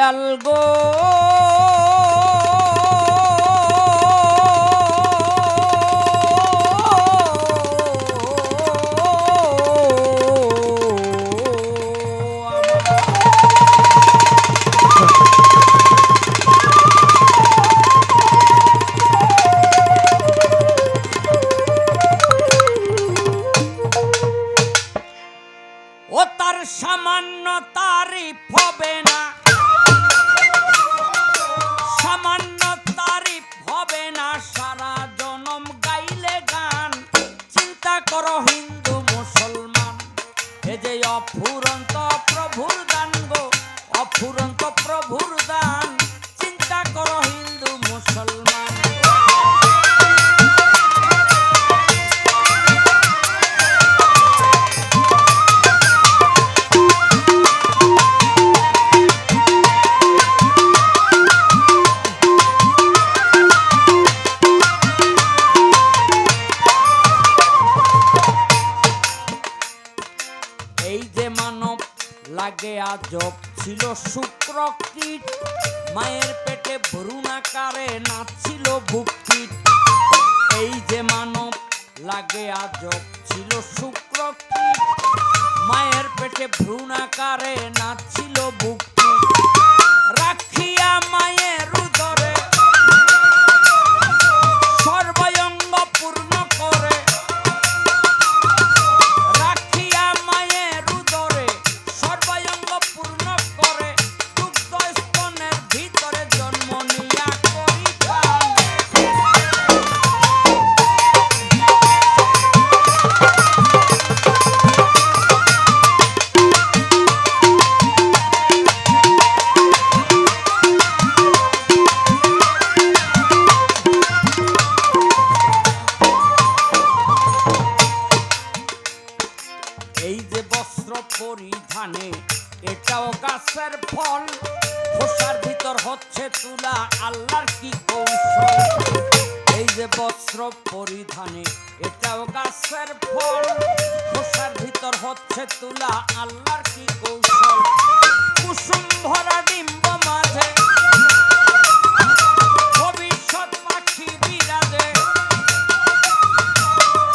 দয়াল গো ও তার সামান্য তারিফ হবে না, সামান্য তারিফ হবে না সারা জনম গাইলে গান। চিন্তা করো হিন্দু মুসলমান, এ যে অফুরন্ত প্রভুর দান গো, অফুরন্ত প্রভুর দান। চিন্তা করো হিন্দু মুসলমান। লাগে আজব ছিল শুক্র কীট, মায়ের পেটে ভ্রূণাকারে নাচছিল বুককীট। এই যে মানব লাগে আজব ছিল শুক্র কীট, মায়ের পেটে ভ্রূণাকারে নাচছিল বুককীট। রাখিয়া মায়ের উদরে সর্বাঙ্গ পূর্ণ করে, পরিধানে এটাও গাছের ফল, খোসার ভিতর হচ্ছে তুলা আল্লাহর কি কৌশল। এই যে বস্ত্র পরিধানে এটাও গাছের ফল, খোসার ভিতর হচ্ছে তুলা আল্লাহর কি কৌশল। কুসুম ভরা ডিম্ব মাঝে ভবিষ্যৎ পাখি বিরাজে,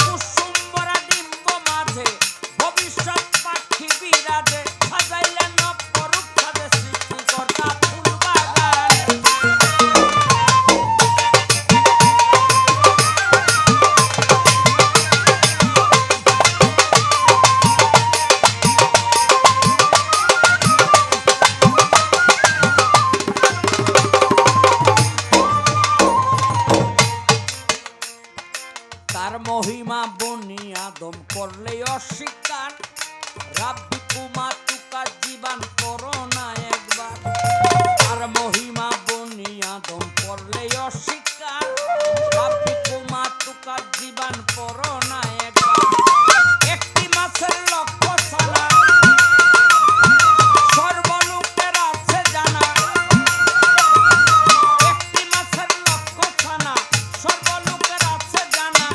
কুসুম ভরা ডিম্ব মাঝে ভবিষ্যৎ বিরাজে। সাজাইলে নবরূপ সাজে সৃষ্টিকর্তা ফুল বাগান। তার মহিমা বনি আদম করলে অস্বীকার, রাব্বি কুমা তুকা জীবন করো না একবার। তার মহিমা বনি আদম করলে অস্বীকার, রাব্বি কুমা তুকা জীবন করো না একবার। একটি মাছের লক্ষ্য ছাড়া সর্বলোকের আছে জানা, একটি মাছের লক্ষ্য ছাড়া সর্বলোকের আছে জানা।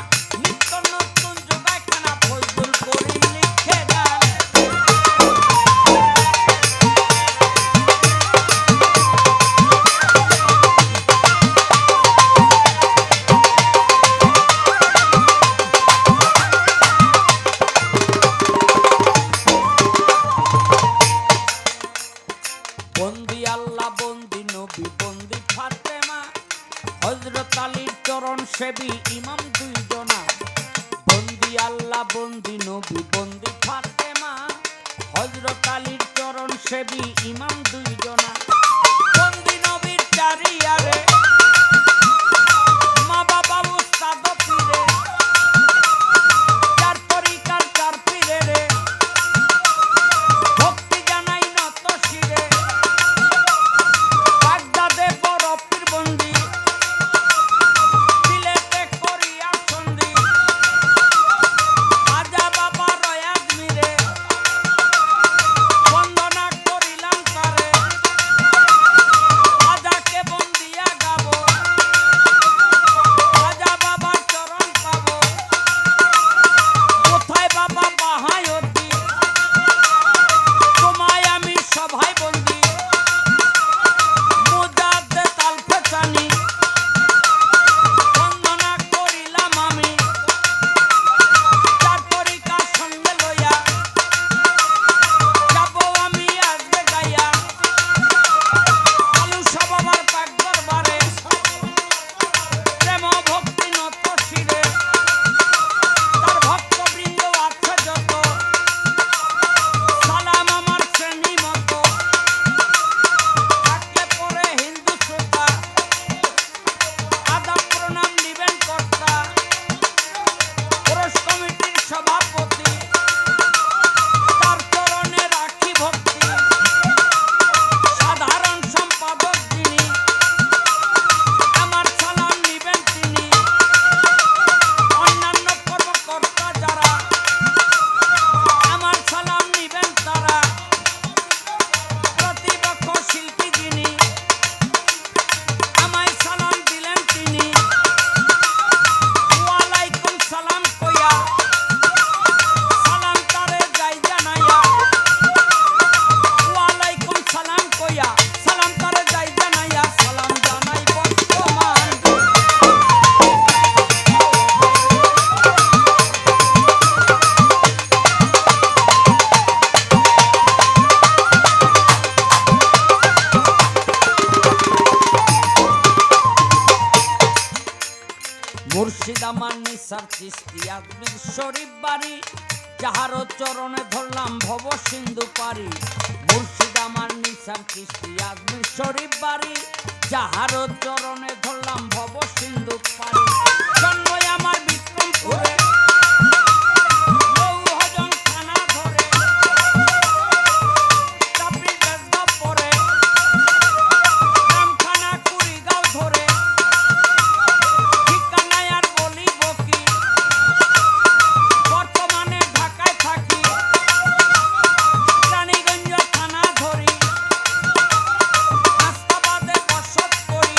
নিত্য নতুন যোগায় খানা ফজলুল করিম লিখে গান। বন্দি আল্লাহ বন্দি নবী বন্দি ফাতেমা, হযরত আলীর চরণ সেবী ইমাম দুইজনা। বন্দি আল্লাহ বন্দি নবী বন্দি ফাতেমা, হযরত আলীর চরণ সেবী ইমাম দুইজনা। বন্দি নবীর চারিয়ারে মা বাবা উস্তাদ পীরে, চার তরিকার চার পীরে রে ভক্তি জানাই নত শিরে। বাগদাদে বড় পীর বন্দি, সিলেটে করিয়া সন্ধি, আজা বাবা রয়াজ মিরে বন্দনা করিলাম তারে। নিসার চিশতি আজমির শরীফ বাড়ি, যাহার চরণে ধরলাম ভব সিন্ধু পারি। মুর্শিদ আমার নিসার চিশতি আজমির শরীফ বাড়ি, যাহার চরণে ধরলাম ভব সিন্ধু পারি। জন্মই আমার বিক্রমপুরে, লৌহজং থানা ধরে, চাপড়ির বেজগাঁও পরে, রামখানা কুড়িগাঁও ধরে, ঠিকানায় আর বলিব কি, বর্তমানে ঢাকায় থাকি, রানীগঞ্জ থানা ধরি, হাসনাবাদে বসত করি।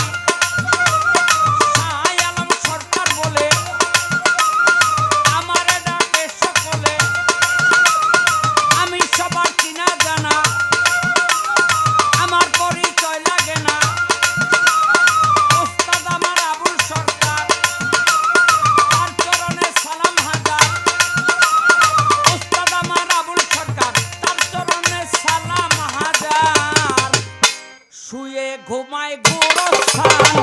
শাহ আলম সরকার বলে আমারে ডাকে সকলে, আমি সবার চিনা জানা, আমার পরিচয় লাগে না। ওস্তাদ আমার আবুল সরকার, তার চরণে সালাম হাজার। ওস্তাদ আমার আবুল সরকার, তার চরণে সালাম হাজার। শুয়ে ঘুমায় গোরস্থান,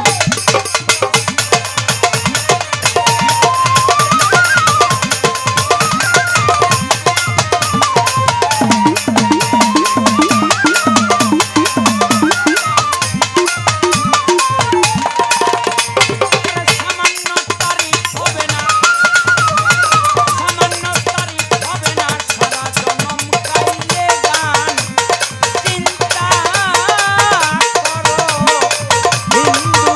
সামান্য তারিফ হবে না, সামান্য তারিফ হবে না, সারা জনম গাইলে গান। চিন্তা করো হিন্দু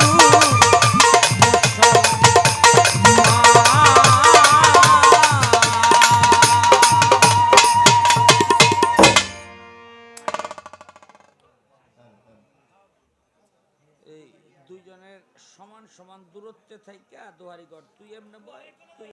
এই দুইজনের সমান সমান দূরত্বে থাইকা দোহারি ঘর, তুই এমনে বয়, তুই